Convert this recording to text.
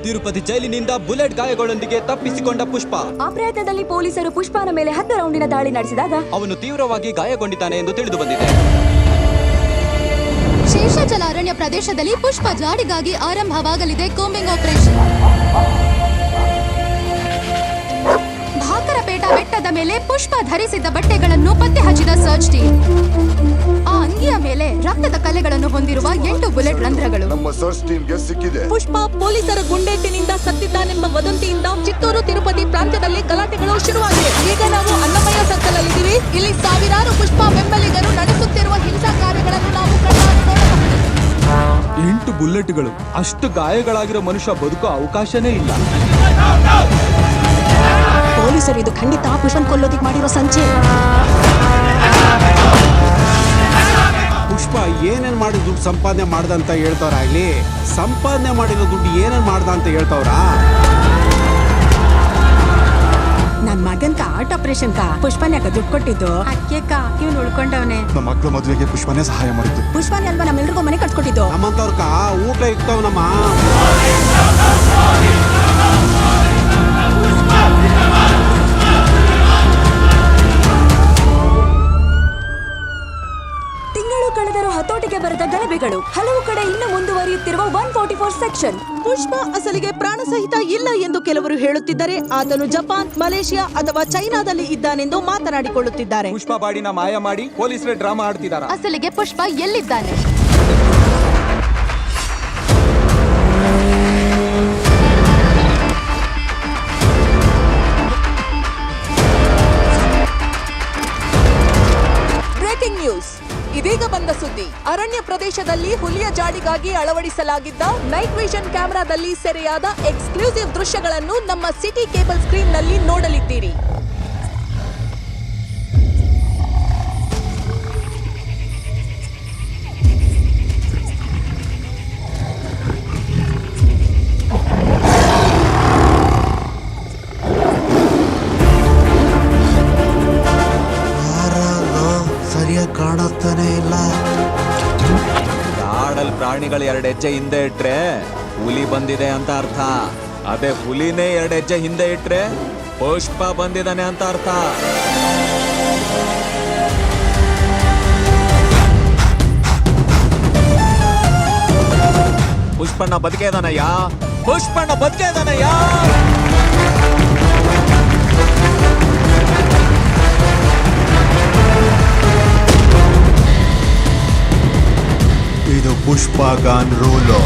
ತಿರುಪತಿ ಜೈಲಿನಿಂದ ಬುಲೆಟ್ ಗಾಯಗಳೊಂದಿಗೆ ತಪ್ಪಿಸಿಕೊಂಡ ಪುಷ್ಪ. ಆ ಪ್ರಯತ್ನದಲ್ಲಿ ಪೊಲೀಸರು ಪುಷ್ಪನ ಮೇಲೆ 10 ರೌಂಡಿನ ದಾಳಿ ನಡೆಸಿದಾಗ ಅವನು ತೀವ್ರವಾಗಿ ಗಾಯಗೊಂಡಿದ್ದಾನೆ ಎಂದು ತಿಳಿದು ಬಂದಿದೆ. ಶೇಷಾಚಲ ಅರಣ್ಯ ಪ್ರದೇಶದಲ್ಲಿ ಪುಷ್ಪ ಜಾಡಿಗಾಗಿ ಆರಂಭವಾಗಲಿದೆ ಕೋಂಬಿಂಗ್ ಆಪರೇಷನ್. ಭಾಕರಪೇಟ ಬೆಟ್ಟದ ಮೇಲೆ ಪುಷ್ಪ ಧರಿಸಿದ್ದ ಬಟ್ಟೆಗಳನ್ನು ಪತ್ತೆ ಹಚ್ಚಿದ ಸರ್ಚ್ ಟೀಮ್. ಆ ಅಂಗಿಯ ಮೇಲೆ ರಕ್ತದ ಕಲೆಗಳನ್ನು ಹೊಂದಿರುವ 8 ಬುಲೆಟ್ ರಂಧ್ರಗಳು ನಮ್ಮ ಸರ್ಚ್ ಟೀಮ್ಗೆ ಸಿಕ್ಕಿದೆ. ಪುಷ್ಪ ಪೊಲೀಸರ ಗುಂಡೇಟಿನಿಂದ ಸತ್ತಿದ್ದಾನೆಂಬ ವದಂತಿಯಿಂದ ಚಿತ್ತೂರು ತಿರುಪತಿ ಪ್ರಾಂತ್ಯದಲ್ಲಿ ಗಲಾಟೆಗಳು ಶುರುವಾಗಿವೆ. ಈಗ ನಾವು ಅನ್ನಮಯ್ಯ ಸರ್ಕಲ್ ಅಲ್ಲಿದ್ದೀವಿ. ಇಲ್ಲಿ ಸಾವಿರಾರು ಪುಷ್ಪ ಬೆಂಬಲಿಗರು ನಡೆಸುತ್ತಿರುವ ಹಿಂಸಾ ಕಾರ್ಯಗಳನ್ನು ನಾವು ಕಣ್ಣಾರೆ ನೋಡಬಹುದು. 8 ಬುಲೆಟ್ಗಳು. ಅಷ್ಟು ಗಾಯಗಳಾಗಿರೋ ಮನುಷ್ಯ ಬದುಕೋ ಅವಕಾಶನೇ ಇಲ್ಲ. ಪೊಲೀಸರು ಇದು ಖಂಡಿತ ಪುಷ್ಪನ್ ಕೊಲ್ಲೋದಿಕ್ ಮಾಡಿರೋ ಸಂಚೆ. ಪುಷ್ಪ ಏನೇನ್ ಮಾಡಿ ದುಡ್ಡು ಸಂಪಾದನೆ ಮಾಡ್ದಂತ ಹೇಳ್ತವ್ರಾಗ್ಲಿ, ಸಂಪಾದನೆ ಮಾಡಿರೋ ದುಡ್ಡು ಏನೇನ್ ಮಾಡ್ದ ಅಂತ ಹೇಳ್ತವ್ರ. ನನ್ ಮಗನ್ಕ ಆರ್ಟ್ ಆಪರೇಷನ್ ಪುಷ್ಪನ್ ಯಾಕ ದುಡ್ಡು ಕೊಟ್ಟಿದ್ದು? ಅಕ್ಕೇಕ ಇವ್ನು ಉಳ್ಕೊಂಡವನೆ. ನಮ್ಮ ಮಕ್ಕಳ ಮದುವೆಗೆ ಪುಷ್ಪನೇ ಸಹಾಯ ಮಾಡಿದ್ದು. ಪುಷ್ಪನ್ ಅಲ್ವಾ ನಮ್ಮೆಲ್ರಿಗೂ ಮನೆ ಕಟ್ಸ್ಕೊಟ್ಟಿದ್ದು. ನಮ್ಮಂತವ್ರಕ ಊಟ ಇಕ್ತಾವ್ ನಮ್ಮ. ತಿಂಗಳು ಕಳೆದರೂ ಹತೋಟಿಗೆ ಬರದ ಗಲಭೆಗಳು. ಹಲವು ಕಡೆ ಇನ್ನು ಮುಂದುವರಿಯುತ್ತಿರುವ 144 ಸೆಕ್ಷನ್. ಪುಷ್ಪ ಅಸಲಿಗೆ ಪ್ರಾಣ ಸಹಿತ ಇಲ್ಲ ಎಂದು ಕೆಲವರು ಹೇಳುತ್ತಿದ್ದರೆ, ಆತನು ಜಪಾನ್, ಮಲೇಷಿಯಾ ಅಥವಾ ಚೈನಾದಲ್ಲಿ ಇದ್ದಾನೆಂದು ಮಾತನಾಡಿಕೊಳ್ಳುತ್ತಿದ್ದಾರೆ. ಪುಷ್ಪ ಬಾಡಿನ ಮಾಯ ಮಾಡಿ ಪೊಲೀಸರೇ ಡ್ರಾಮಾ ಆಡ್ತಿದಾರ. ಅಸಲಿಗೆ ಪುಷ್ಪ ಎಲ್ಲಿದ್ದಾನೆ? Breaking news. ಇದೀಗ ಬಂದ ಸುದ್ದಿ. ಅರಣ್ಯ ಪ್ರದೇಶದಲ್ಲಿ ಹುಲಿಯ ಜಾಡಿಗಾಗಿ ಅಳವಡಿಸಲಾಗಿದ್ದ ನೈಟ್ ವಿಷನ್ ಕ್ಯಾಮೆರಾದಲ್ಲಿ ಸೆರೆಯಾದ ಎಕ್ಸ್ಕ್ಲೂಸಿವ್ ದೃಶ್ಯಗಳನ್ನು ನಮ್ಮ ಸಿಟಿ ಕೇಬಲ್ ಸ್ಕ್ರೀನ್ ನಲ್ಲಿ ನೋಡಲಿದ್ದೀರಿ. ಸರಿಯಾಗಿ ಕಾಣುತ್ತಾನೆ ಇಲ್ಲ. ಕಾಡಲ್ ಪ್ರಾಣಿಗಳು 2 ಹೆಜ್ಜೆ ಹಿಂದೆ ಇಟ್ರೆ ಹುಲಿ ಬಂದಿದೆ ಅಂತ ಅರ್ಥ. ಅದೇ ಹುಲಿನೇ 2 ಹೆಜ್ಜೆ ಹಿಂದೆ ಇಟ್ರೆ ಪುಷ್ಪ ಬಂದಿದ್ದಾನೆ ಅಂತ ಅರ್ಥ. ಪುಷ್ಪಣ್ಣ ಬದುಕೇದಾನಯ್ಯ, ಪುಷ್ಪಣ್ಣ ಬದುಕೇದಾನಯ್ಯ. ಇದು ಪುಷ್ಪ ಗಾನ್ ರೂಲು.